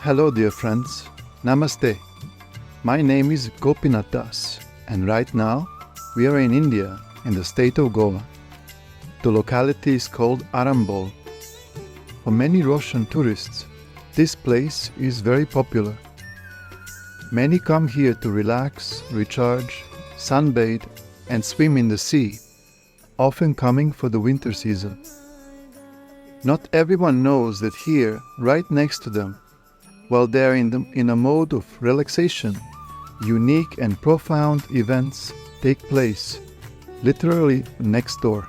Hello dear friends, Namaste. My name is Gopinath Das and right now we are in India in the state of Goa. The locality is called Arambol. For many Russian tourists, this place is very popular. Many come here to relax, recharge, sunbathe and swim in the sea, often coming for the winter season. Not everyone knows that here, right next to them, while they are in a mode of relaxation, unique and profound events take place, literally next door.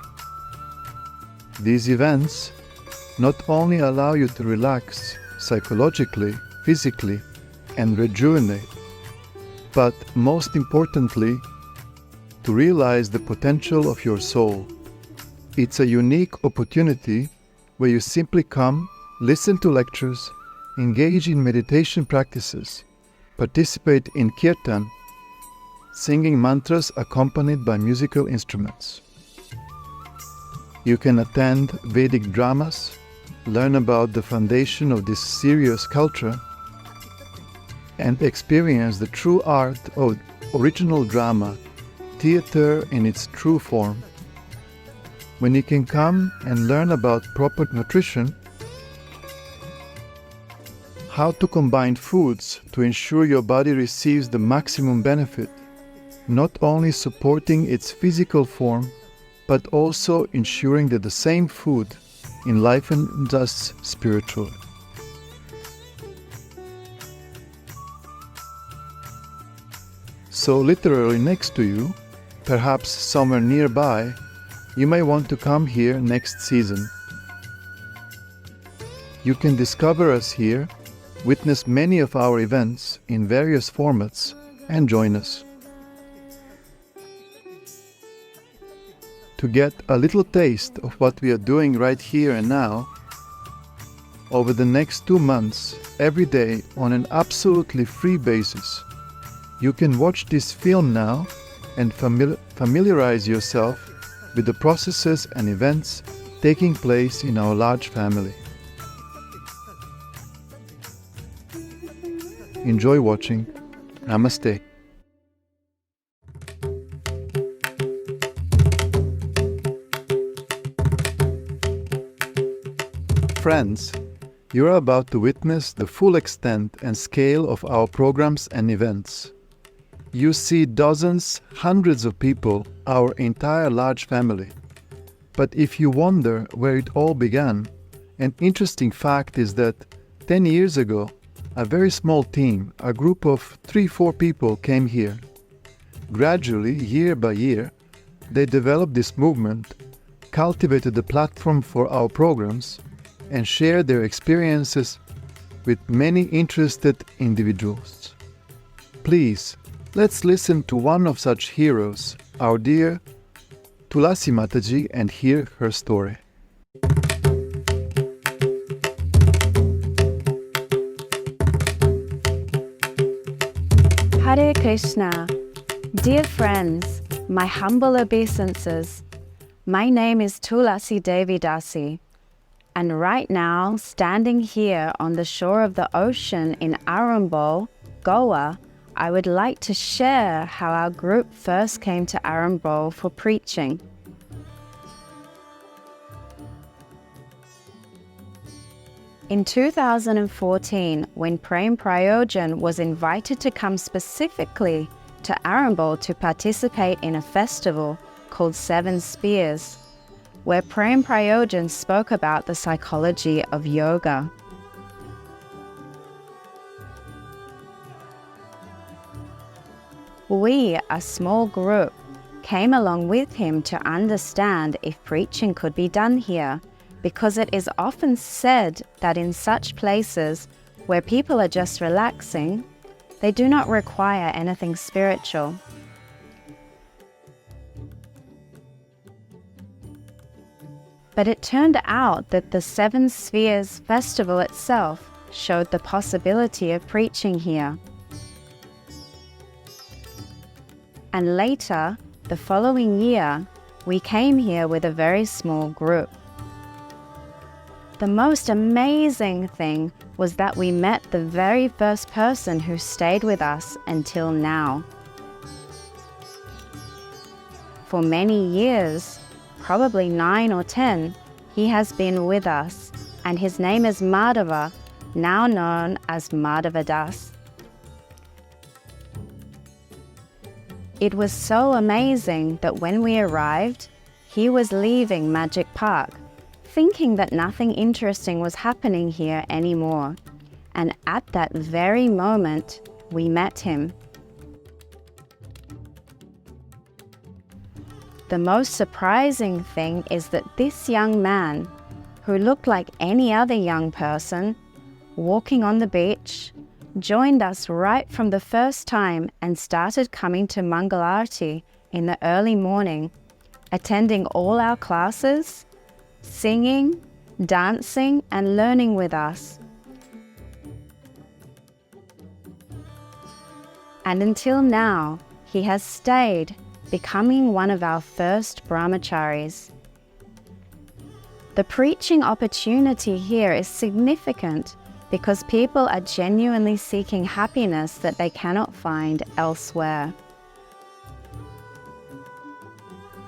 These events not only allow you to relax psychologically, physically, and rejuvenate, but most importantly, to realize the potential of your soul. It's a unique opportunity where you simply come, listen to lectures, engage in meditation practices, participate in kirtan, singing mantras accompanied by musical instruments. You can attend Vedic dramas, learn about the foundation of this serious culture, and experience the true art of original drama, theater in its true form. When you can come and learn about proper nutrition, how to combine foods to ensure your body receives the maximum benefit, not only supporting its physical form, but also ensuring that the same food enlivens us spiritually. So literally next to you, perhaps somewhere nearby, you may want to come here next season. You can discover us here, witness many of our events in various formats, and join us. To get a little taste of what we are doing right here and now, over the next 2 months, every day on an absolutely free basis, you can watch this film now and familiarize yourself with the processes and events taking place in our large family. Enjoy watching. Namaste. Friends, you are about to witness the full extent and scale of our programs and events. You see dozens, hundreds of people, our entire large family. But if you wonder where it all began, an interesting fact is that 10 years ago, a very small team, a group of 3-4 people came here. Gradually, year by year, they developed this movement, cultivated the platform for our programs, and shared their experiences with many interested individuals. Please, let's listen to one of such heroes, our dear Tulasi Mataji, and hear her story. Hare Krishna. Dear friends, my humble obeisances. My name is Tulasi Devi Dasi, and right now, standing here on the shore of the ocean in Arambol, Goa, I would like to share how our group first came to Arambol for preaching. In 2014, when Prem Prayojan was invited to come specifically to Arambol to participate in a festival called Seven Spheres, where Prem Prayojan spoke about the psychology of yoga. We, a small group, came along with him to understand if preaching could be done here, because it is often said that in such places where people are just relaxing, they do not require anything spiritual. But it turned out that the Seven Spheres festival itself showed the possibility of preaching here. And later, the following year, we came here with a very small group. The most amazing thing was that we met the very first person who stayed with us until now. For many years, probably 9 or 10, he has been with us, and his name is Madhava, now known as Madhava Das. It was so amazing that when we arrived, he was leaving Magic Park, thinking that nothing interesting was happening here anymore. And at that very moment, we met him. The most surprising thing is that this young man, who looked like any other young person, walking on the beach, joined us right from the first time and started coming to Mangalarti in the early morning, attending all our classes, singing, dancing, and learning with us. And until now, he has stayed, becoming one of our first brahmacharis. The preaching opportunity here is significant because people are genuinely seeking happiness that they cannot find elsewhere.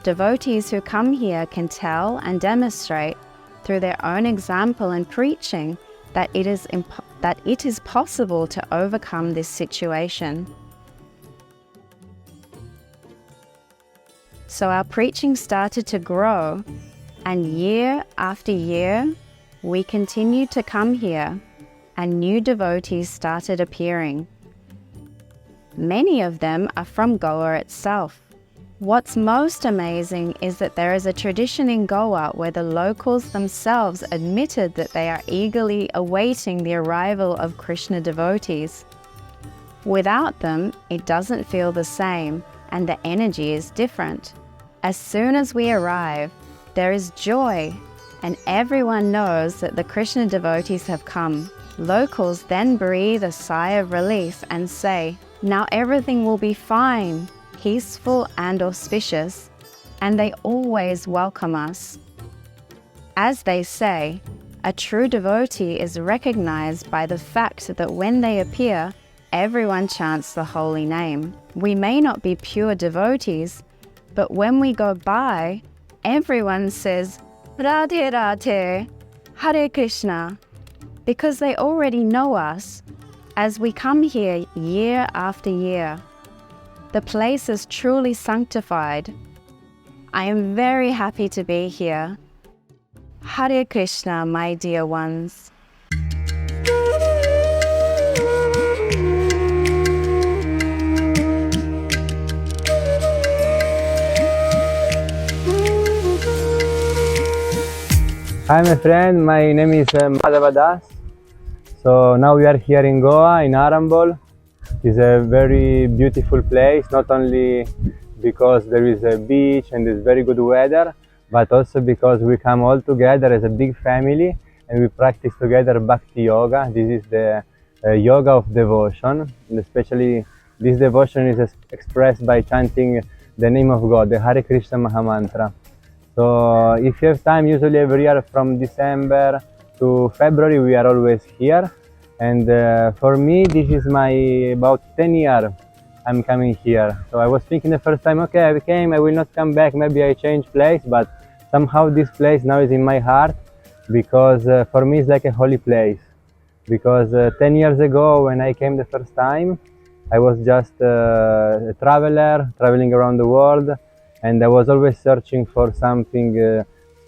Devotees who come here can tell and demonstrate through their own example and preaching that it is possible to overcome this situation. So our preaching started to grow, and year after year, we continued to come here, and new devotees started appearing. Many of them are from Goa itself. What's most amazing is that there is a tradition in Goa where the locals themselves admitted that they are eagerly awaiting the arrival of Krishna devotees. Without them, it doesn't feel the same, and the energy is different. As soon as we arrive, there is joy, and everyone knows that the Krishna devotees have come. Locals then breathe a sigh of relief and say, "Now everything will be fine," peaceful and auspicious, and they always welcome us. As they say, a true devotee is recognized by the fact that when they appear, everyone chants the holy name. We may not be pure devotees, but when we go by, everyone says, "Radhe Radhe, Hare Krishna," because they already know us, as we come here year after year. The place is truly sanctified. I am very happy to be here. Hare Krishna, my dear ones. Hi my friend, my name is Madhava Das. So now we are here in Goa, in Arambol. It's a very beautiful place, not only because there is a beach and it's very good weather, but also because we come all together as a big family and we practice together Bhakti Yoga. This is the yoga of devotion, and especially this devotion is expressed by chanting the name of God, the Hare Krishna Mahamantra. So if you have time, usually every year from December to February we are always here, and for me this is my about 10 year I'm coming here. So I was thinking the first time, okay, I came, I will not come back, maybe I change place, but somehow this place now is in my heart, because for me it's like a holy place. Because 10 years ago when I came the first time, I was just a traveler, traveling around the world, and I was always searching for something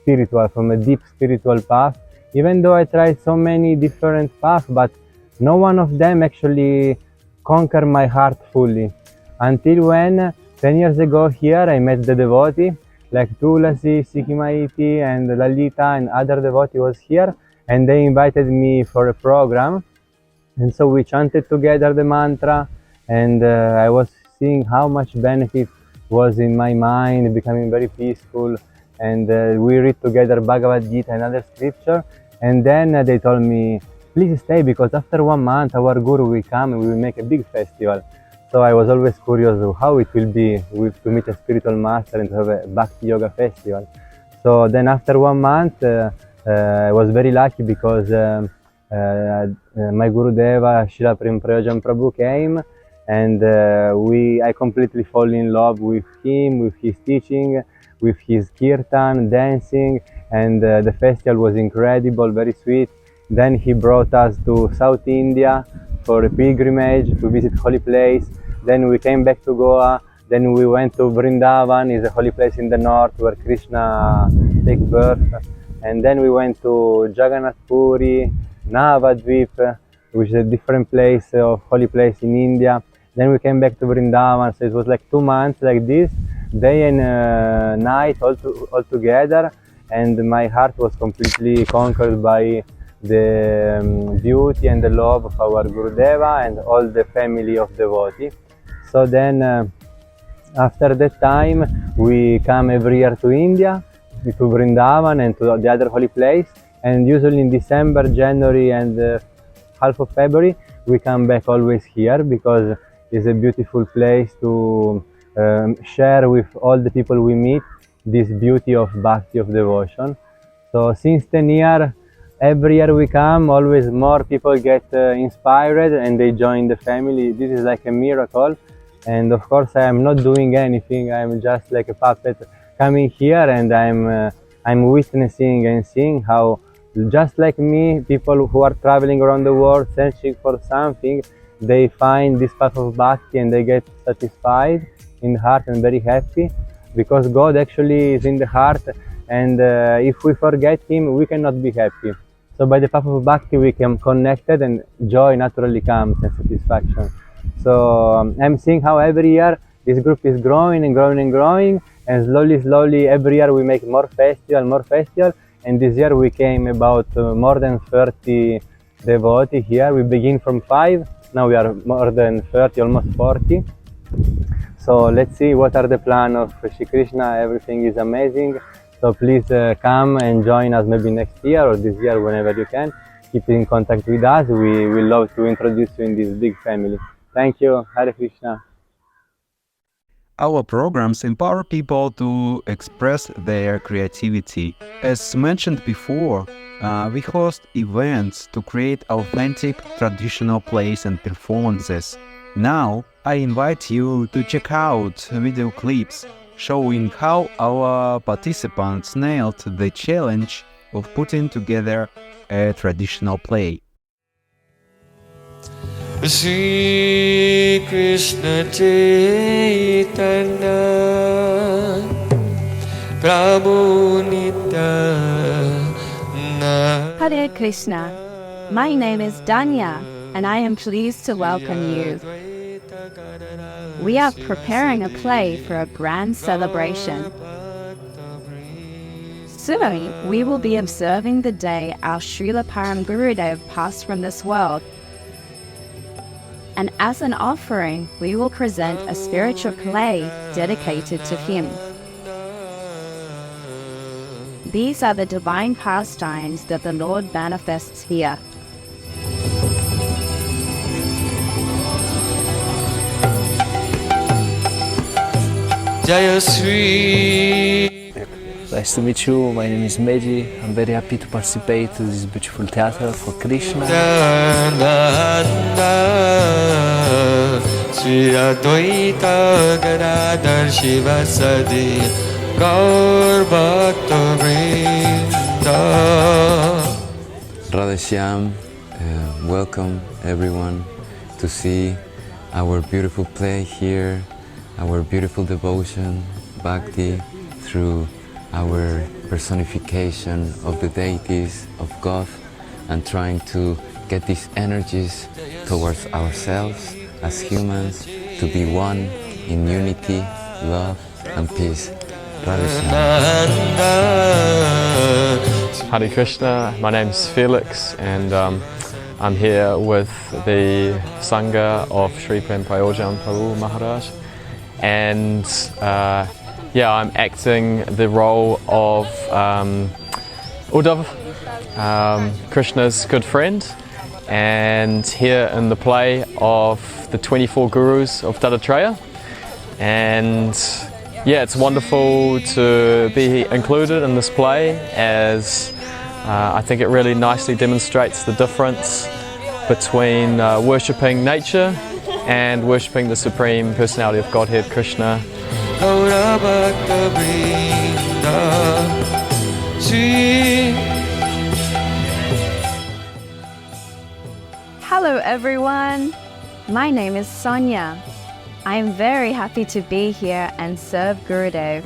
spiritual, from a deep spiritual path. Even though I tried so many different paths, but no one of them actually conquered my heart fully. Until when, 10 years ago here, I met the devotee, like Tulasi Mataji and Lalita and other devotee was here, and they invited me for a program. And so we chanted together the mantra, and I was seeing how much benefit was in my mind, becoming very peaceful, and we read together Bhagavad Gita and other scripture, and then they told me, please stay, because after 1 month our Guru will come and we will make a big festival. So I was always curious of how it will be to meet a spiritual master and to have a Bhakti Yoga festival. So then after 1 month I was very lucky, because my Gurudeva Srila Prabhu came, and I completely fall in love with him, with his teaching, with his kirtan, dancing, and the festival was incredible, very sweet. Then he brought us to South India for a pilgrimage to visit holy place. Then we came back to Goa. Then we went to Vrindavan, is a holy place in the north where Krishna takes birth. And then we went to Jagannath Puri, Navadvip, which is a different place, of holy place in India. Then we came back to Vrindavan, so it was like 2 months like this, day and night all together, and my heart was completely conquered by the beauty and the love of our Gurudeva and all the family of devotees. So then after that time we come every year to India, to Vrindavan and to the other holy place, and usually in December, January and half of February we come back always here because it's a beautiful place to share with all the people we meet this beauty of bhakti, of devotion. So since 10 years, every year we come, always more people get inspired and they join the family. This is like a miracle. And of course I am not doing anything, I'm just like a puppet coming here, and I'm witnessing and seeing how, just like me, people who are traveling around the world searching for something, they find this path of bhakti and they get satisfied in the heart and very happy, because God actually is in the heart, and if we forget Him, we cannot be happy. So by the path of bhakti we become connected and joy naturally comes and satisfaction. So I'm seeing how every year this group is growing and growing and growing, and slowly every year we make more festival, and this year we came about more than 30 devotees here. We begin from 5, now we are more than 30, almost 40. So let's see what are the plans of Shri Krishna. Everything is amazing. So please come and join us maybe next year or this year, whenever you can. Keep in contact with us. We will love to introduce you in this big family. Thank you. Hare Krishna. Our programs empower people to express their creativity. As mentioned before, we host events to create authentic traditional plays and performances. Now, I invite you to check out video clips showing how our participants nailed the challenge of putting together a traditional play. Shri Krishna Chaitanya Prabhu Nityananda. Hare Krishna. My name is Danya, and I am pleased to welcome you. We are preparing a play for a grand celebration. Soon, we will be observing the day our Srila Param Gurudev passed from this world. And as an offering, we will present a spiritual play dedicated to him. These are the divine pastimes that the Lord manifests here. Jaya Sri. Nice to meet you. My name is Meji. I'm very happy to participate in this beautiful theater for Krishna. Sri Advaita Gadadhar Shiva Sadi Gaur Bhakta Vrinda. Radheshyam, welcome everyone to see our beautiful play here, our beautiful devotion, bhakti, through our personification of the deities of God, and trying to get these energies towards ourselves as humans to be one in unity, love and peace. Hare Krishna, my name is Felix, and I'm here with the Sangha of Sri Prayojan Prabhu Maharaj, and yeah, I'm acting the role of Uddhav, Krishna's good friend, and here in the play of the 24 Gurus of Dattatreya. And yeah, it's wonderful to be included in this play as I think it really nicely demonstrates the difference between worshipping nature and worshipping the Supreme Personality of Godhead, Krishna. Hello everyone, my name is Sonia. I am very happy to be here and serve Gurudev.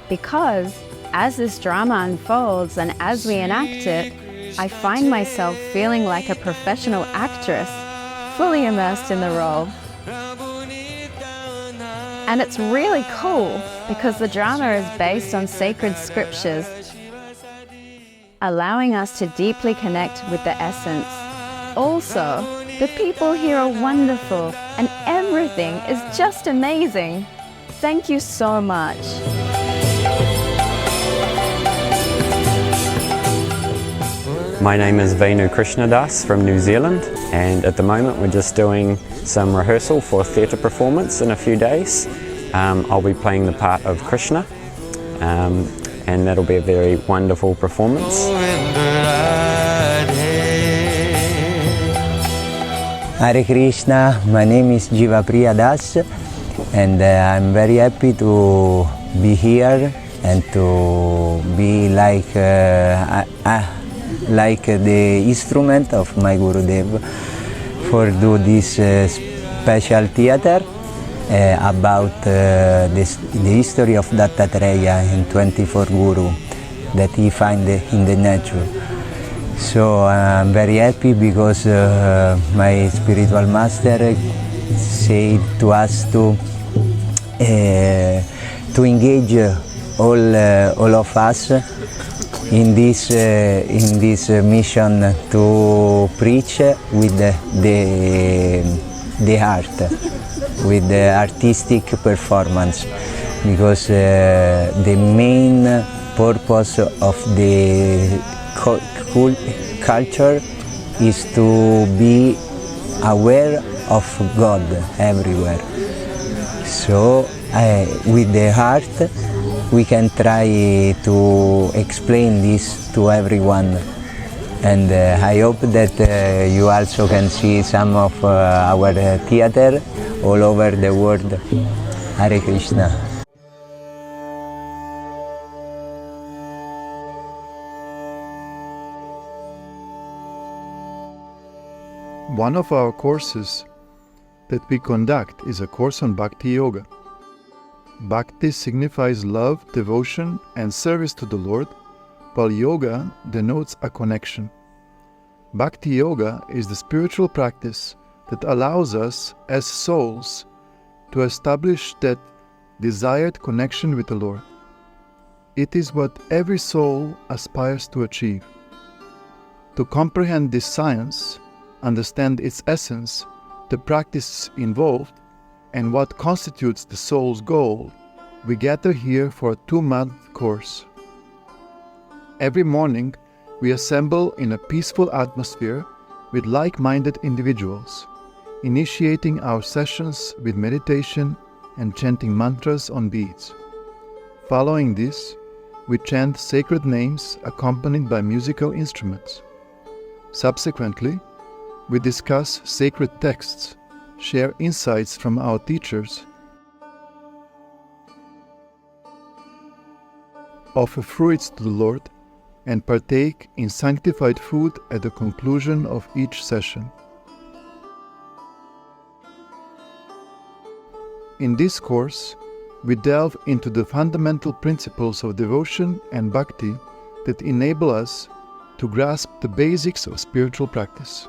Because as this drama unfolds and as we enact it, I find myself feeling like a professional actress, fully immersed in the role. And it's really cool because the drama is based on sacred scriptures, allowing us to deeply connect with the essence. Also, the people here are wonderful and everything is just amazing. Thank you so much. My name is Venu Krishnadas from New Zealand, and at the moment we're just doing some rehearsal for a theatre performance in a few days. I'll be playing the part of Krishna, and that'll be a very wonderful performance. Hare Krishna, my name is Jiva Priya Das, and I'm very happy to be here and to be like the instrument of my Gurudev for do this special theater about the history of Dattatreya and 24 Guru that he find in the nature. So I'm very happy because my spiritual master said to us to engage all of us in this mission to preach with the heart, with the artistic performance, because the main purpose of the culture is to be aware of God everywhere. So with the heart we can try to explain this to everyone, and I hope that you also can see some of our theater all over the world. Hare Krishna. One of our courses that we conduct is a course on Bhakti Yoga. Bhakti signifies love, devotion, and service to the Lord, while yoga denotes a connection. Bhakti Yoga is the spiritual practice that allows us as souls to establish that desired connection with the Lord. It is what every soul aspires to achieve. To comprehend this science, understand its essence, the practice involved, and what constitutes the soul's goal, we gather here for a 2-month course. Every morning, we assemble in a peaceful atmosphere with like-minded individuals, initiating our sessions with meditation and chanting mantras on beads. Following this, we chant sacred names accompanied by musical instruments. Subsequently, we discuss sacred texts, share insights from our teachers, offer fruits to the Lord, and partake in sanctified food at the conclusion of each session. In this course, we delve into the fundamental principles of devotion and bhakti that enable us to grasp the basics of spiritual practice.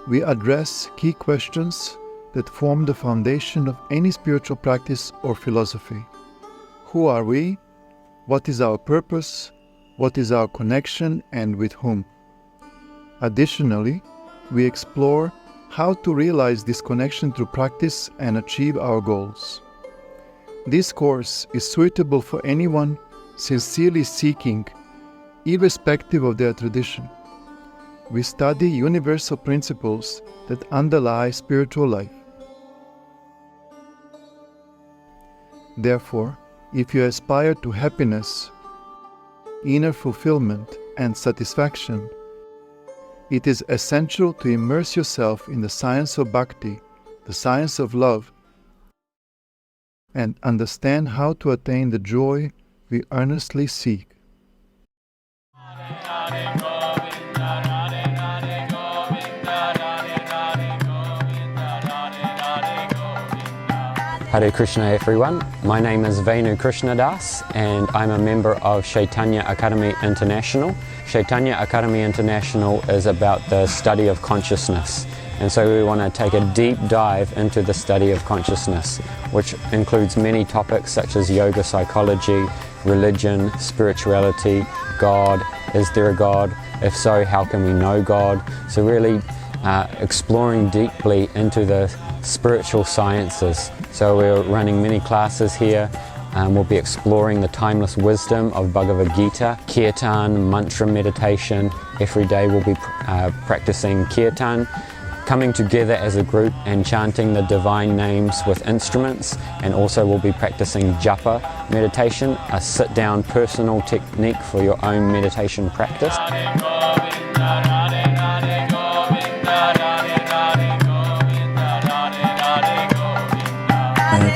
We address key questions that form the foundation of any spiritual practice or philosophy. Who are we? What is our purpose? What is our connection and with whom? Additionally, we explore how to realize this connection through practice and achieve our goals. This course is suitable for anyone sincerely seeking, irrespective of their tradition. We study universal principles that underlie spiritual life. Therefore, if you aspire to happiness, inner fulfillment and satisfaction, it is essential to immerse yourself in the science of bhakti, the science of love, and understand how to attain the joy we earnestly seek. Hare Krishna everyone, my name is Venu Krishnadas and I'm a member of Chaitanya Academy International. Chaitanya Academy International is about the study of consciousness, and so we want to take a deep dive into the study of consciousness, which includes many topics such as yoga psychology, religion, spirituality, God, is there a God? If so, how can we know God? So really exploring deeply into the spiritual sciences. So we're running many classes here. We'll be exploring the timeless wisdom of Bhagavad Gita, Kirtan, mantra meditation. Every day we'll be practicing Kirtan, coming together as a group and chanting the divine names with instruments, and also we'll be practicing japa meditation, a sit-down personal technique for your own meditation practice.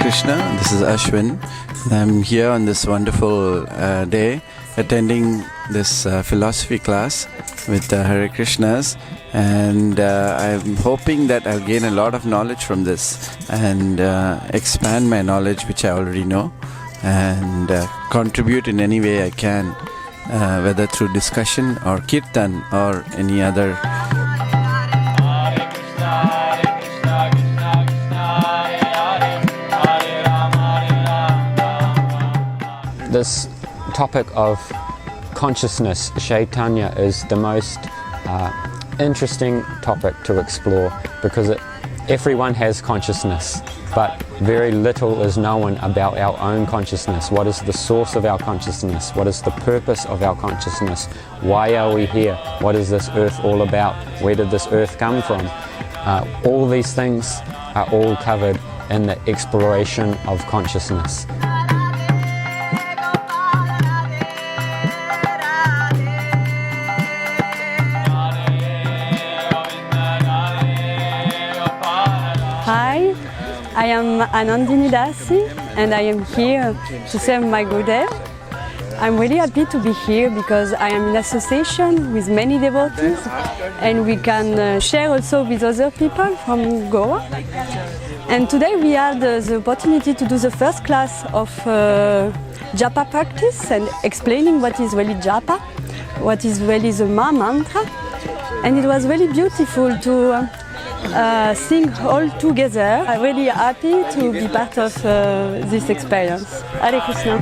Krishna, this is Ashwin. I'm here on this wonderful day attending this philosophy class with Hare Krishnas, and I'm hoping that I'll gain a lot of knowledge from this and expand my knowledge which I already know, and contribute in any way I can, whether through discussion or kirtan or any other. This topic of consciousness, Chaitanya, is the most interesting topic to explore because everyone has consciousness, but very little is known about our own consciousness. What is the source of our consciousness? What is the purpose of our consciousness? Why are we here? What is this earth all about? Where did this earth come from? All these things are all covered in the exploration of consciousness. Hi, I am Anandini Dasi and I am here to serve my Gurudev. I'm really happy to be here because I am in association with many devotees and we can share also with other people from Goa. And today we had the opportunity to do the first class of japa practice and explaining what is really japa, what is really the Ma mantra. And it was really beautiful to sing all together. I'm really happy to be part of this experience. Hare Krishna.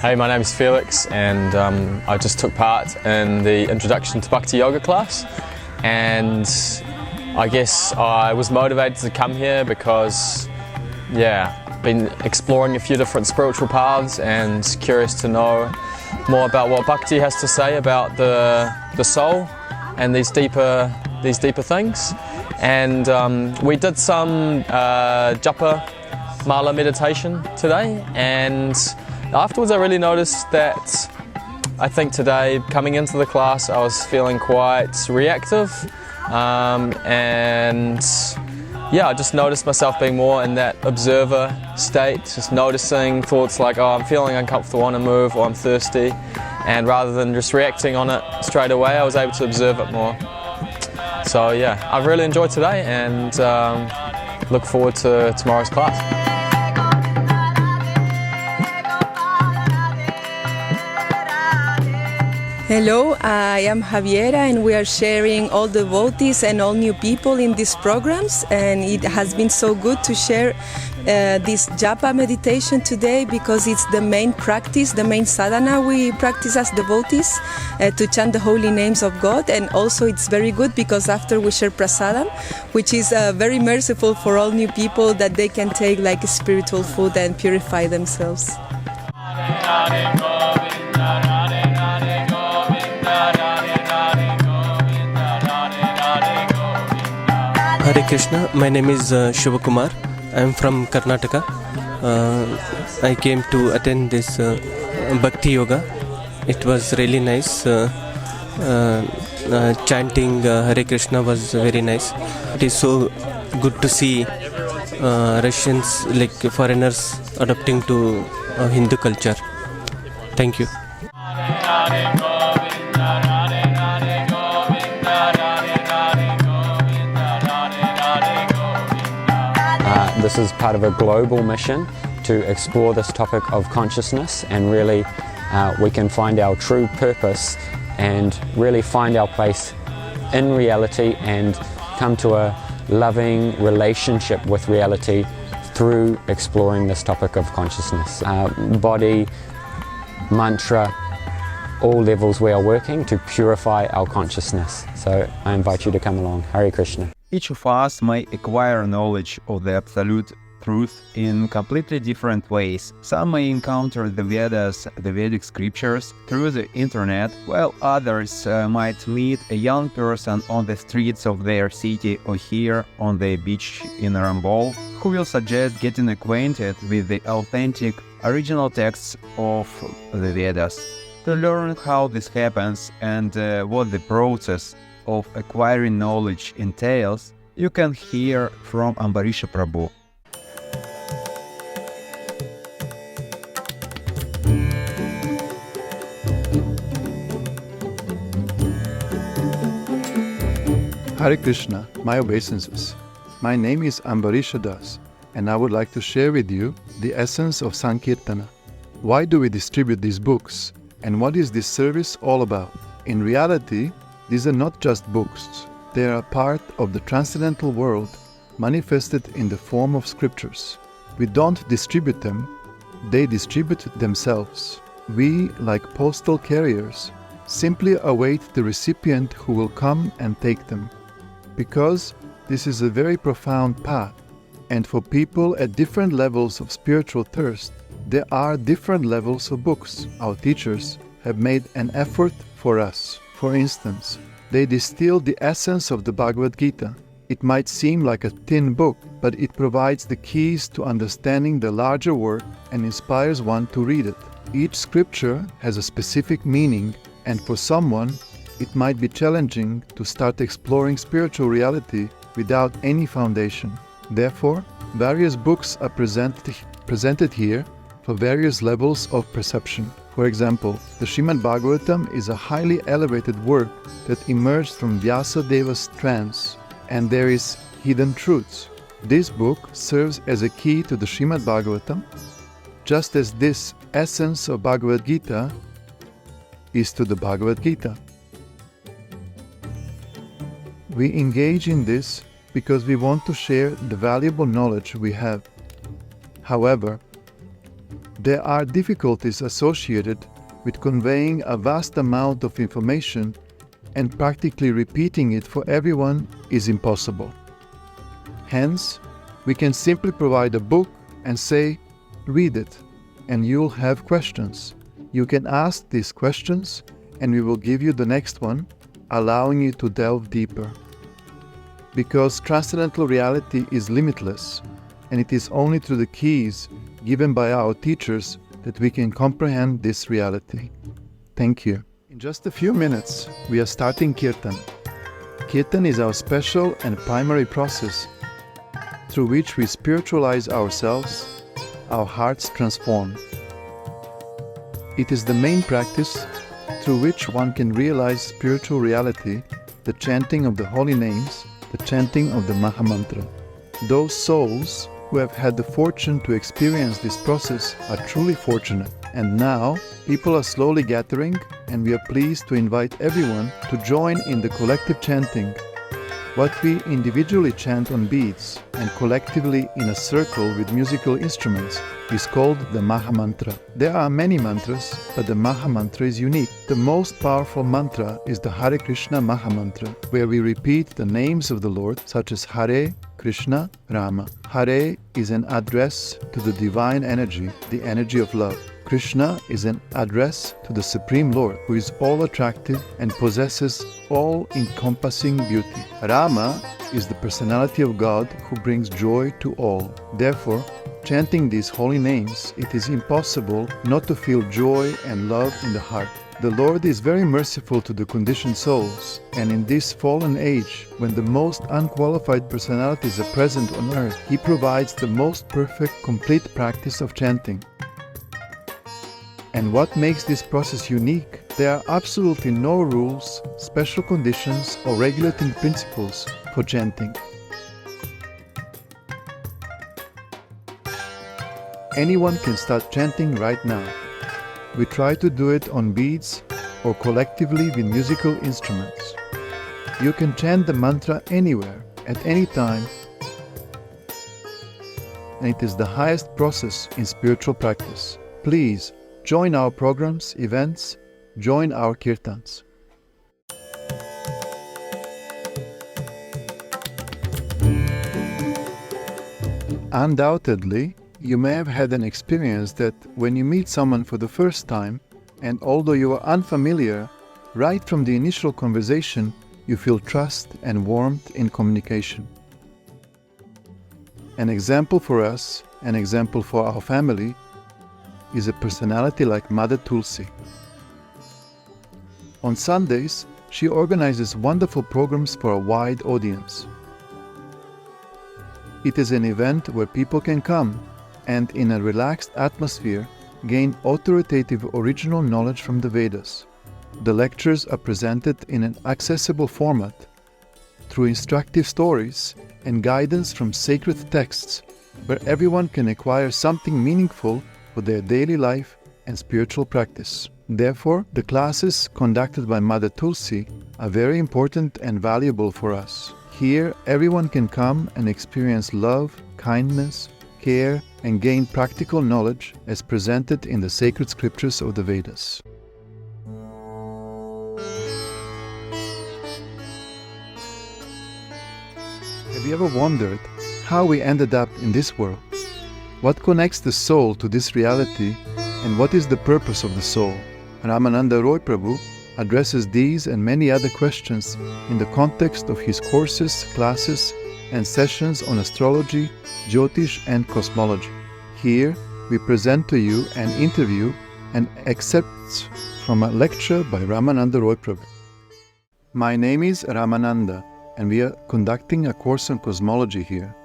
Hey, my name is Felix and I just took part in the Introduction to Bhakti Yoga class, and I guess I was motivated to come here because been exploring a few different spiritual paths and curious to know more about what Bhakti has to say about the soul and these deeper things. And we did some japa mala meditation today, and afterwards I really noticed that I think today, coming into the class, I was feeling quite reactive, and I just noticed myself being more in that observer state, just noticing thoughts like, oh, I'm feeling uncomfortable, I want to move, or I'm thirsty, and rather than just reacting on it straight away, I was able to observe it more. So I've really enjoyed today and look forward to tomorrow's class. Hello, I am Javiera and we are sharing all the devotees and all new people in these programs, and it has been so good to share this japa meditation today because it's the main practice, the main sadhana we practice as devotees to chant the holy names of God. And also it's very good because after we share prasadam, which is very merciful for all new people, that they can take like spiritual food and purify themselves. Hare Krishna. My name is Shivakumar. I am from Karnataka. I came to attend this Bhakti Yoga. It was really nice. Chanting Hare Krishna was very nice. It is so good to see Russians, like foreigners, adapting to Hindu culture. Thank you. This is part of a global mission to explore this topic of consciousness, and really we can find our true purpose and really find our place in reality and come to a loving relationship with reality through exploring this topic of consciousness. Body, mantra, all levels we are working to purify our consciousness. So I invite you to come along. Hare Krishna. Each of us may acquire knowledge of the absolute truth in completely different ways. Some may encounter the Vedas, the Vedic scriptures, through the internet, while others might meet a young person on the streets of their city or here on the beach in Arambol, who will suggest getting acquainted with the authentic original texts of the Vedas. To learn how this happens and what the process of acquiring knowledge entails, you can hear from Ambarisha Prabhu. Hare Krishna, my obeisances. My name is Ambarisha Das, and I would like to share with you the essence of Sankirtana. Why do we distribute these books, and what is this service all about? In reality, these are not just books. They are a part of the transcendental world manifested in the form of scriptures. We don't distribute them, they distribute themselves. We, like postal carriers, simply await the recipient who will come and take them. Because this is a very profound path, and for people at different levels of spiritual thirst, there are different levels of books. Our teachers have made an effort for us. For instance, they distilled the essence of the Bhagavad Gita. It might seem like a thin book, but it provides the keys to understanding the larger work and inspires one to read it. Each scripture has a specific meaning, and for someone, it might be challenging to start exploring spiritual reality without any foundation. Therefore, various books are presented here for various levels of perception. For example, the Srimad Bhagavatam is a highly elevated work that emerged from Vyasadeva's trance, and there is hidden truths. This book serves as a key to the Srimad Bhagavatam, just as this essence of Bhagavad Gita is to the Bhagavad Gita. We engage in this because we want to share the valuable knowledge we have. However, there are difficulties associated with conveying a vast amount of information, and practically repeating it for everyone is impossible. Hence, we can simply provide a book and say, read it, and you'll have questions. You can ask these questions, and we will give you the next one, allowing you to delve deeper. Because transcendental reality is limitless, and it is only through the keys given by our teachers that we can comprehend this reality. Thank you. In just a few minutes, we are starting Kirtan. Kirtan is our special and primary process through which we spiritualize ourselves, our hearts transform. It is the main practice through which one can realize spiritual reality, the chanting of the holy names, the chanting of the Maha Mantra. Those souls who have had the fortune to experience this process are truly fortunate. And now, people are slowly gathering, and we are pleased to invite everyone to join in the collective chanting. What we individually chant on beads and collectively in a circle with musical instruments is called the Maha Mantra. There are many mantras, but the Maha Mantra is unique. The most powerful mantra is the Hare Krishna Maha Mantra, where we repeat the names of the Lord, such as Hare, Krishna, Rama. Hare is an address to the divine energy, the energy of love. Krishna is an address to the Supreme Lord, who is all attractive and possesses all-encompassing beauty. Rama is the personality of God who brings joy to all. Therefore, chanting these holy names, it is impossible not to feel joy and love in the heart. The Lord is very merciful to the conditioned souls, and in this fallen age, when the most unqualified personalities are present on earth, He provides the most perfect, complete practice of chanting. And what makes this process unique? There are absolutely no rules, special conditions, or regulating principles for chanting. Anyone can start chanting right now. We try to do it on beads or collectively with musical instruments. You can chant the mantra anywhere, at any time, and it is the highest process in spiritual practice. Please join our programs, events, join our kirtans. Undoubtedly, you may have had an experience that when you meet someone for the first time, and although you are unfamiliar, right from the initial conversation, you feel trust and warmth in communication. An example for us, an example for our family, is a personality like Mother Tulsi. On Sundays, she organizes wonderful programs for a wide audience. It is an event where people can come and in a relaxed atmosphere gain authoritative original knowledge from the Vedas. The lectures are presented in an accessible format through instructive stories and guidance from sacred texts where everyone can acquire something meaningful for their daily life and spiritual practice. Therefore, the classes conducted by Mother Tulsi are very important and valuable for us. Here, everyone can come and experience love, kindness, care, and gain practical knowledge as presented in the sacred scriptures of the Vedas. Have you ever wondered how we ended up in this world? What connects the soul to this reality, and what is the purpose of the soul? Ramananda Rai Prabhu addresses these and many other questions in the context of his courses, classes, and sessions on astrology, Jyotish, and cosmology. Here, we present to you an interview and excerpts from a lecture by Ramananda Rai Prabhu. My name is Ramananda, and we are conducting a course on cosmology here.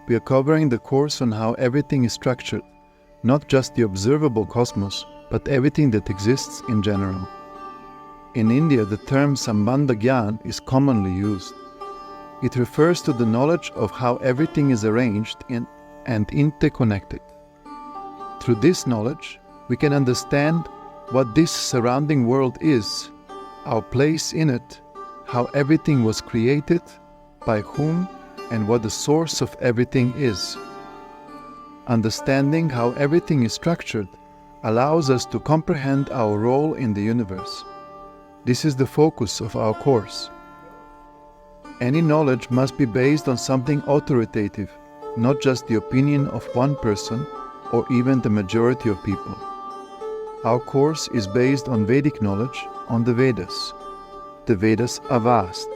We are covering the course on how everything is structured, not just the observable cosmos, but everything that exists in general. In India, the term Sambandha Gyan is commonly used. It refers to the knowledge of how everything is arranged and interconnected. Through this knowledge, we can understand what this surrounding world is, our place in it, how everything was created, by whom, and what the source of everything is. Understanding how everything is structured allows us to comprehend our role in the universe. This is the focus of our course. Any knowledge must be based on something authoritative, not just the opinion of one person or even the majority of people. Our course is based on Vedic knowledge, on the Vedas. The Vedas are vast.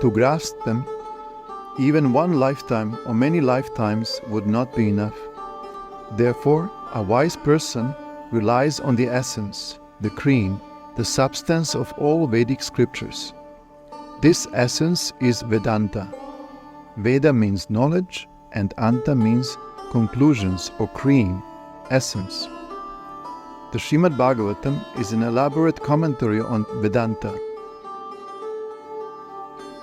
To grasp them, even one lifetime or many lifetimes would not be enough. Therefore, a wise person relies on the essence, the cream, the substance of all Vedic scriptures. This essence is Vedanta. Veda means knowledge, and Anta means conclusions or cream, essence. The Srimad Bhagavatam is an elaborate commentary on Vedanta,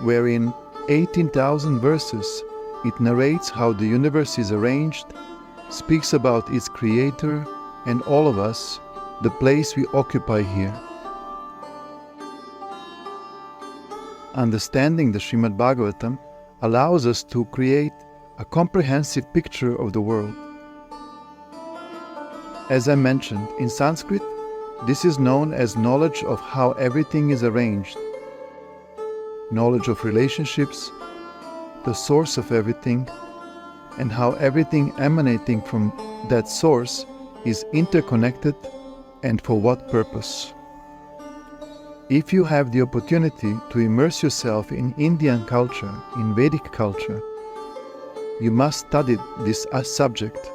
wherein 18,000 verses it narrates how the universe is arranged, speaks about its creator and all of us, the place we occupy here. Understanding the Srimad Bhagavatam allows us to create a comprehensive picture of the world. As I mentioned, in Sanskrit, this is known as knowledge of how everything is arranged, knowledge of relationships, the source of everything, and how everything emanating from that source is interconnected and for what purpose. If you have the opportunity to immerse yourself in Indian culture, in Vedic culture, you must study this subject,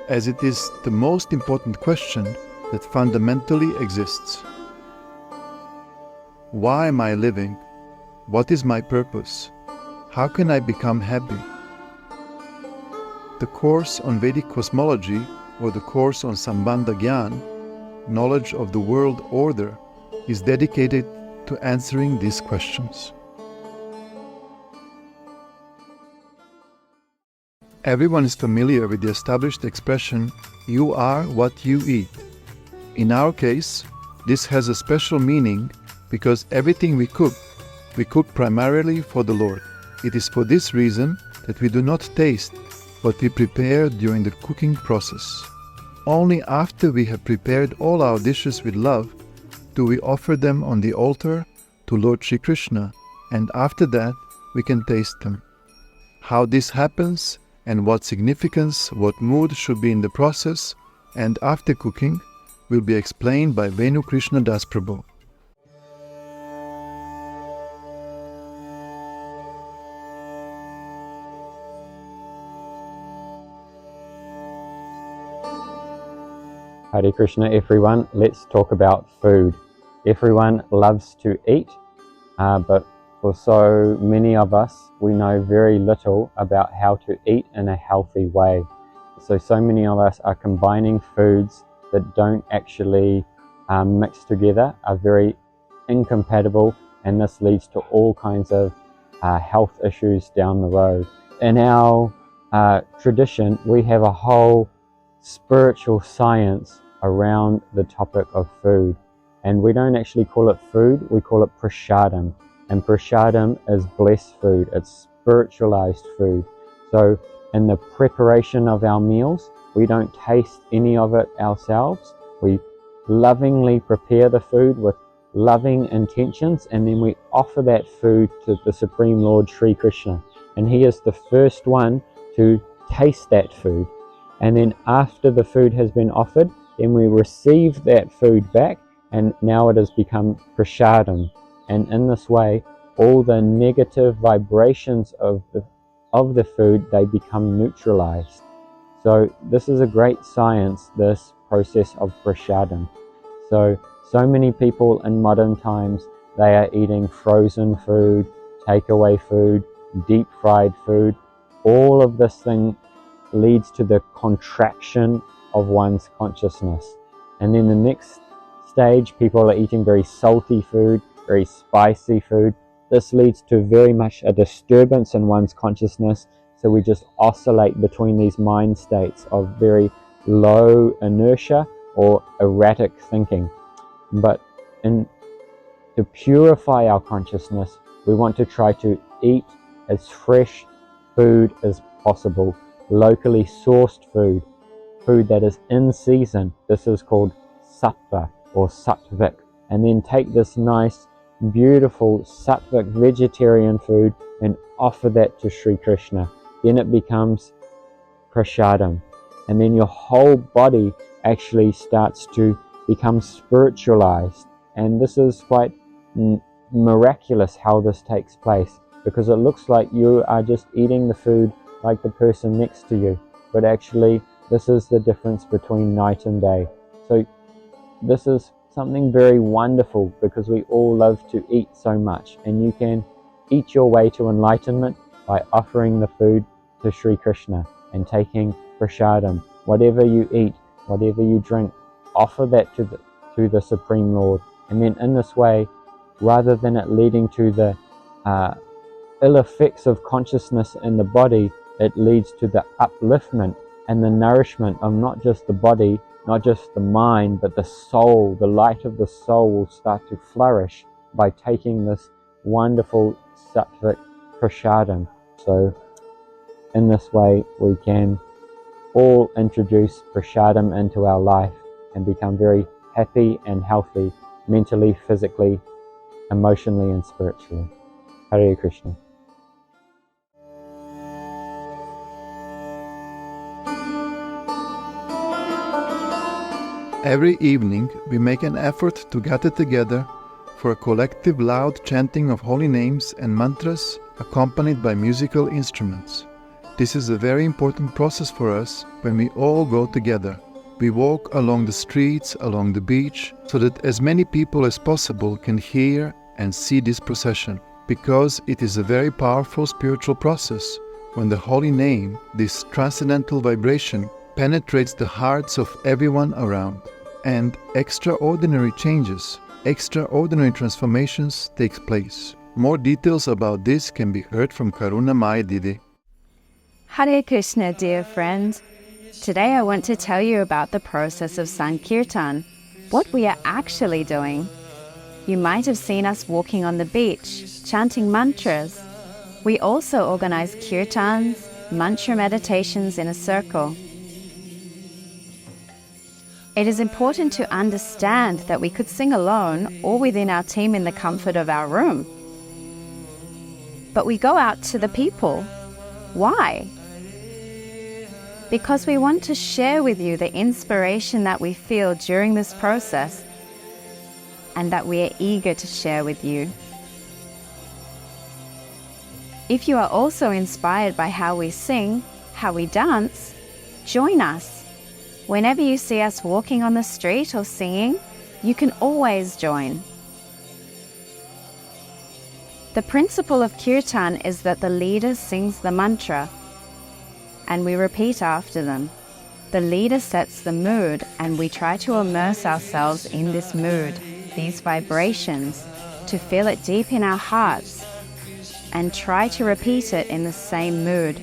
as it is the most important question that fundamentally exists. Why am I living? What is my purpose? How can I become happy? The course on Vedic cosmology, or the course on Sambandha Gyan, knowledge of the world order, is dedicated to answering these questions. Everyone is familiar with the established expression, "You are what you eat." In our case, this has a special meaning because everything we cook primarily for the Lord. It is for this reason that we do not taste what we prepare during the cooking process. Only after we have prepared all our dishes with love do we offer them on the altar to Lord Shri Krishna, and after that we can taste them. How this happens and what significance, what mood should be in the process and after cooking will be explained by Venu Krishna Das Prabhu. Hare Krishna everyone, let's talk about food. Everyone loves to eat, but for so many of us, we know very little about how to eat in a healthy way. So many of us are combining foods that don't actually mix together, are very incompatible, and this leads to all kinds of health issues down the road. In our tradition, we have a whole spiritual science around the topic of food, and we don't actually call it food, we call it prasadam, and prasadam is blessed food, it's spiritualized food. So in the preparation of our meals, we don't taste any of it ourselves, we lovingly prepare the food with loving intentions, and then we offer that food to the Supreme Lord Sri Krishna, and he is the first one to taste that food. And then after the food has been offered, then we receive that food back, and now it has become prasadam. And in this way, all the negative vibrations of the food, they become neutralized. So this is a great science, this process of prasadam. So many people in modern times, they are eating frozen food, takeaway food, deep fried food. All of this thing leads to the contraction of one's consciousness. And then the next stage, people are eating very salty food, very spicy food. This leads to very much a disturbance in one's consciousness. So we just oscillate between these mind states of very low inertia or erratic thinking. But to purify our consciousness, we want to try to eat as fresh food as possible, locally sourced food, food that is in season. This is called sattva or sattvic. And then take this nice, beautiful sattvic vegetarian food and offer that to Sri Krishna. Then it becomes prasadam. And then your whole body actually starts to become spiritualized. And this is quite miraculous how this takes place, because it looks like you are just eating the food like the person next to you, but actually this is the difference between night and day. So this is something very wonderful, because we all love to eat so much, and you can eat your way to enlightenment by offering the food to Sri Krishna and taking prasadam. Whatever you eat, whatever you drink, offer that to the Supreme Lord. And then in this way, rather than it leading to the ill effects of consciousness in the body, it leads to the upliftment and the nourishment of not just the body, not just the mind, but the soul. The light of the soul will start to flourish by taking this wonderful sattvic prasadam. So in this way, we can all introduce prasadam into our life and become very happy and healthy, mentally, physically, emotionally, and spiritually. Hare Krishna. Every evening, we make an effort to gather together for a collective loud chanting of holy names and mantras accompanied by musical instruments. This is a very important process for us when we all go together. We walk along the streets, along the beach, so that as many people as possible can hear and see this procession, because it is a very powerful spiritual process when the holy name, this transcendental vibration, penetrates the hearts of everyone around, and extraordinary changes, extraordinary transformations takes place. More details about this can be heard from Karuna Mai Didi. Hare Krishna, dear friend. Today I want to tell you about the process of Sankirtan, what we are actually doing. You might have seen us walking on the beach, chanting mantras. We also organize kirtans, mantra meditations in a circle. It is important to understand that we could sing alone or within our team in the comfort of our room. But we go out to the people. Why? Because we want to share with you the inspiration that we feel during this process and that we are eager to share with you. If you are also inspired by how we sing, how we dance, join us. Whenever you see us walking on the street or singing, you can always join. The principle of kirtan is that the leader sings the mantra and we repeat after them. The leader sets the mood and we try to immerse ourselves in this mood, these vibrations, to feel it deep in our hearts and try to repeat it in the same mood.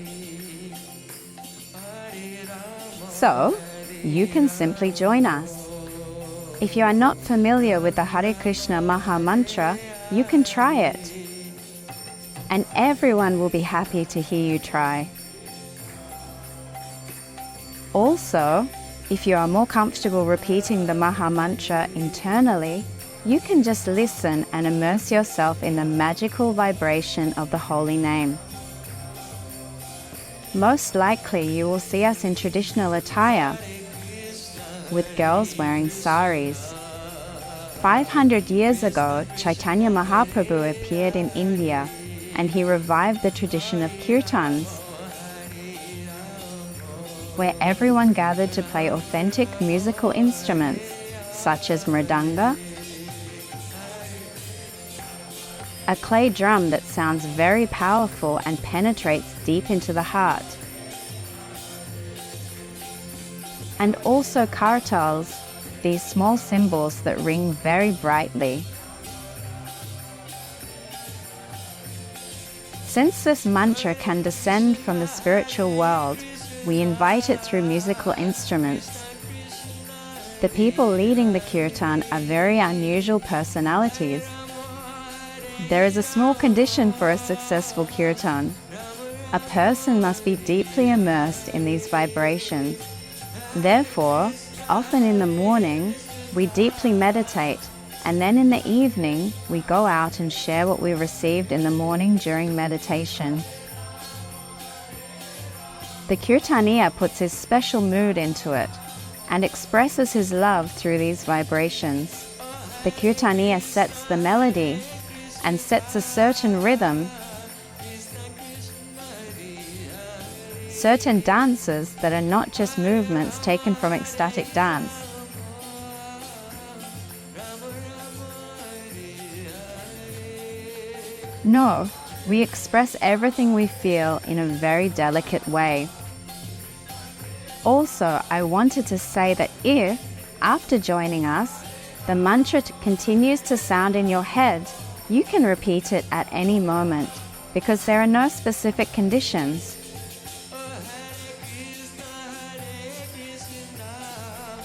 So, you can simply join us. If you are not familiar with the Hare Krishna Maha Mantra, you can try it. And everyone will be happy to hear you try. Also, if you are more comfortable repeating the Maha Mantra internally, you can just listen and immerse yourself in the magical vibration of the holy name. Most likely you will see us in traditional attire, with girls wearing saris. 500 years ago, Chaitanya Mahaprabhu appeared in India and he revived the tradition of kirtans, where everyone gathered to play authentic musical instruments such as mridanga, a clay drum that sounds very powerful and penetrates deep into the heart, and also kartals, these small cymbals that ring very brightly. Since this mantra can descend from the spiritual world, we invite it through musical instruments. The people leading the kirtan are very unusual personalities. There is a small condition for a successful kirtan. A person must be deeply immersed in these vibrations. Therefore, often in the morning, we deeply meditate, and then in the evening, we go out and share what we received in the morning during meditation. The kirtaniya puts his special mood into it and expresses his love through these vibrations. The kirtaniya sets the melody and sets a certain rhythm, certain dances that are not just movements taken from ecstatic dance. No, we express everything we feel in a very delicate way. Also, I wanted to say that if, after joining us, the mantra continues to sound in your head, you can repeat it at any moment, because there are no specific conditions.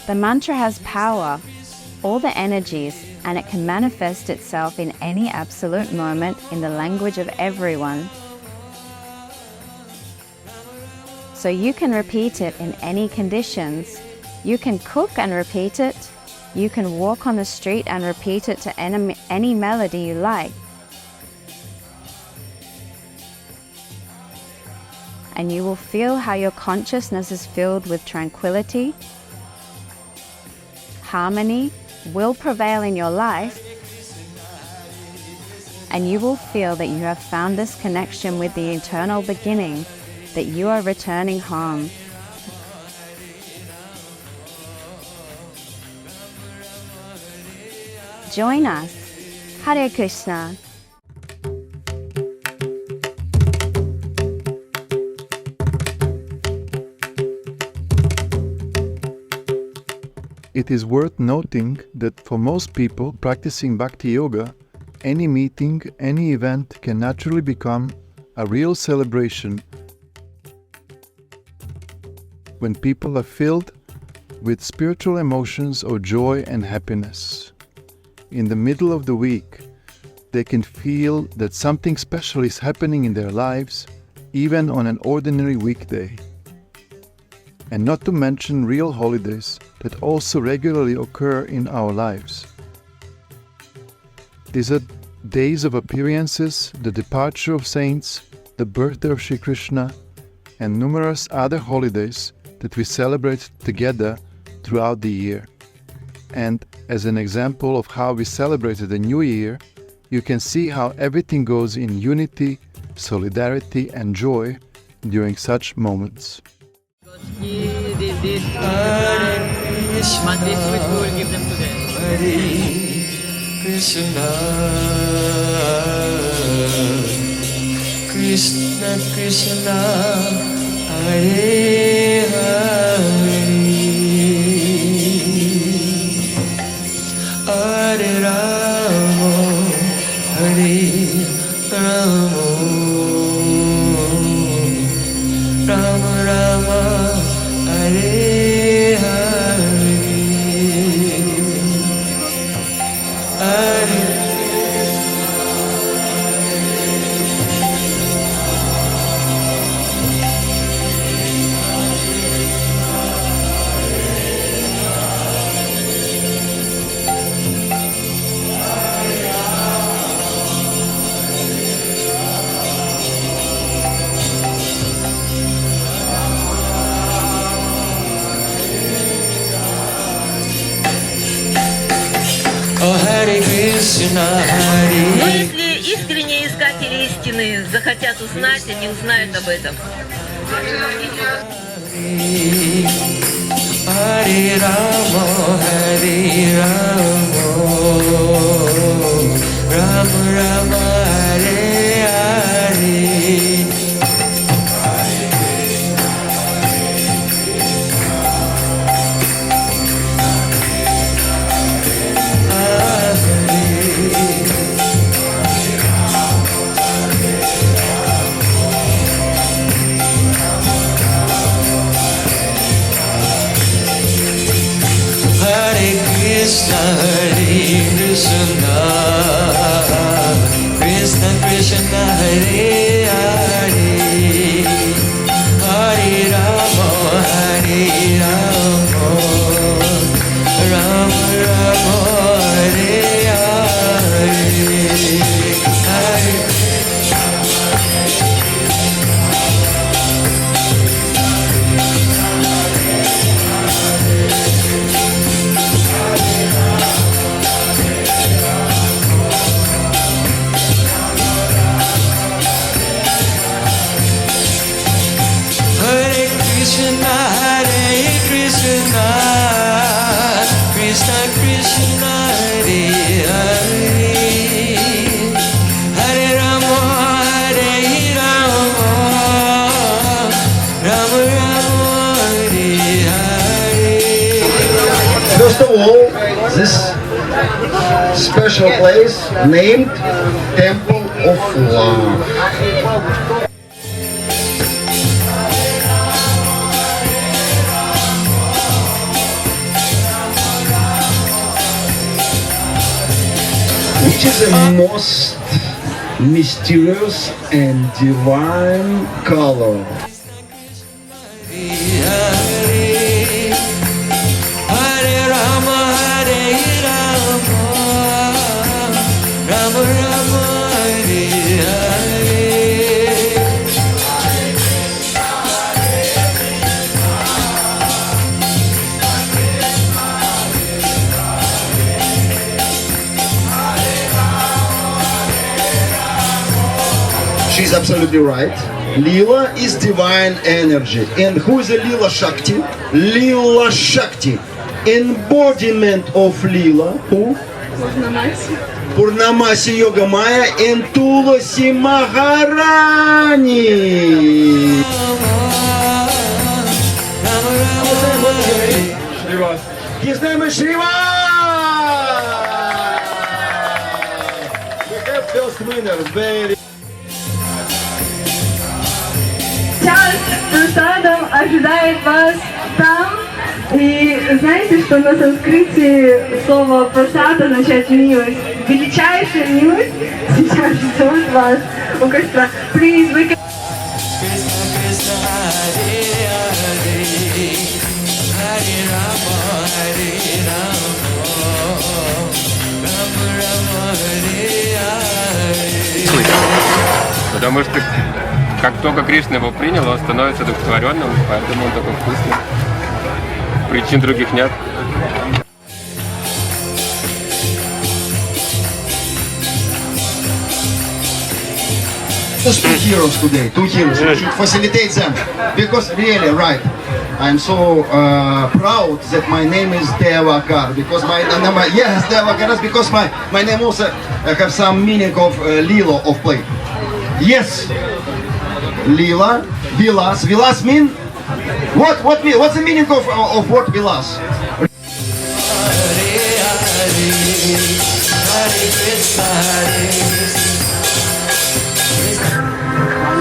The mantra has power, all the energies, and it can manifest itself in any absolute moment in the language of everyone. So you can repeat it in any conditions. You can cook and repeat it. You can walk on the street and repeat it to any melody you like. And you will feel how your consciousness is filled with tranquility, harmony will prevail in your life, and you will feel that you have found this connection with the eternal beginning, that you are returning home. Join us. Hare Krishna. It is worth noting that for most people practicing Bhakti Yoga, any meeting, any event can naturally become a real celebration when people are filled with spiritual emotions of joy and happiness. In the middle of the week, they can feel that something special is happening in their lives, even on an ordinary weekday. And not to mention real holidays that also regularly occur in our lives. These are days of appearances, the departure of saints, the birthday of Sri Krishna, and numerous other holidays that we celebrate together throughout the year. And as an example of how we celebrated the New Year, you can see how everything goes in unity, solidarity, and joy during such moments. Krishna, Krishna Krishna, Hare Hare, Hare Rama, Hare Rama, Rama Rama, Hare Но если искренние искатели истины захотят узнать, они узнают об этом. Hare Rama, Hare Rama, Rama Rama, Hare Hare. Krishna, Hare Krishna, Krishna Krishna, Hare Hare, Hare Rama, Hare Rama, Rama Rama, Hare Hare, Krishna, Hare Krishna, Krishna Krishna, Hare Hare, Hare Rama, Hare Rama, Rama Rama, Hare Hare. First of all, this special place named Temple of Love. Which is the most mysterious and divine color. Hare Rama, Hare Rama, Rama Rama, Hare Hare. is absolutely right. Lila is divine energy. And who is a Lila Shakti? Lila Shakti. Embodiment of Lila. Who? Purnamasi Yoga Maya and Tulasi Maharani. His name is Shiva. We have first winner. Very. Час просадом ожидает вас там. И знаете, что на санскрите слово просад означает милость. Величайшая милость сейчас ждет вас у костра. Please, we can... Потому что как только Кришна его принял, он становится одухотворенным, поэтому он такой вкусный. Причин других нет. Just two heroes today, two heroes. We should facilitate them because really, right. I'm so proud that my name is Devakar because yes, Devakar, because my name also have some meaning of Lila, of play. Yes, Lila, Vilas. Vilas mean what? What's the meaning of word Vilas?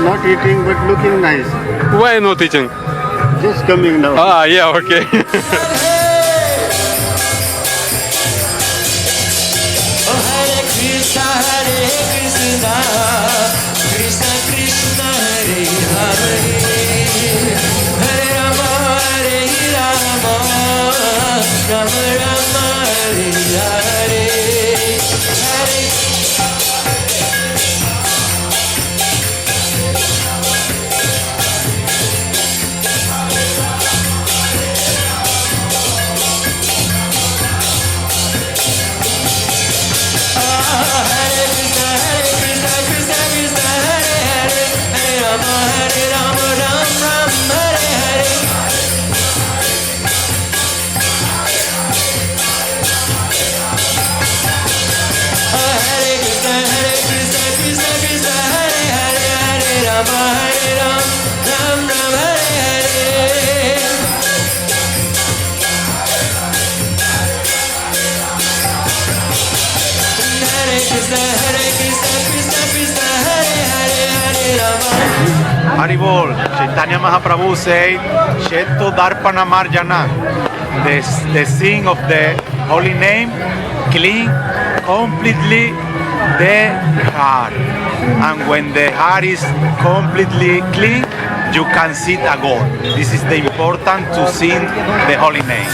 Not eating but looking nice. Why not eating? Just coming now. Ah, yeah, okay. Arambol, Chaitanya Mahaprabhu said, Shetto Darpana Marjana, the sing of the holy name, clean completely the heart. And when the heart is completely clean, you can see a God. This is the important to sing the holy name.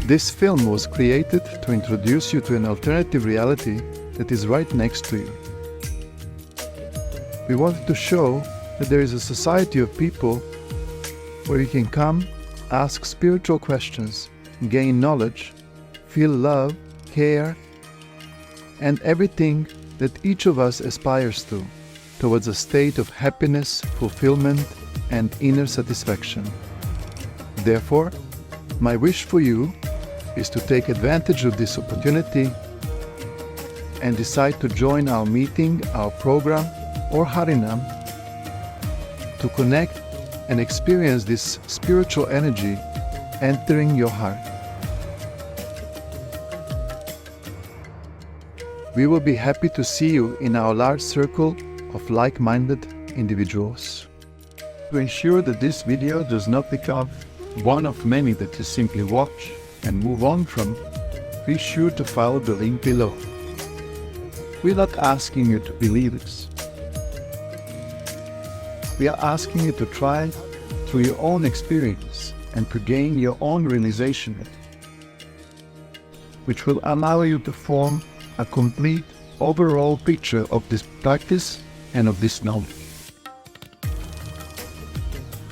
This film was created to introduce you to an alternative reality that is right next to you. We wanted to show that there is a society of people where you can come, ask spiritual questions, gain knowledge, feel love, care, and everything that each of us aspires to, towards a state of happiness, fulfillment, and inner satisfaction. Therefore, my wish for you is to take advantage of this opportunity and decide to join our meeting, our program, or Harinam to connect and experience this spiritual energy entering your heart. We will be happy to see you in our large circle of like-minded individuals. To ensure that this video does not become one of many that you simply watch and move on from, be sure to follow the link below. We're not asking you to believe us. We are asking you to try through your own experience and to gain your own realization, which will allow you to form a complete overall picture of this practice and of this knowledge.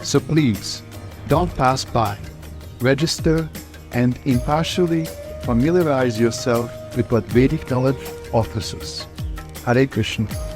So please, don't pass by. Register and impartially familiarize yourself with what Vedic knowledge offers us. Hare Krishna.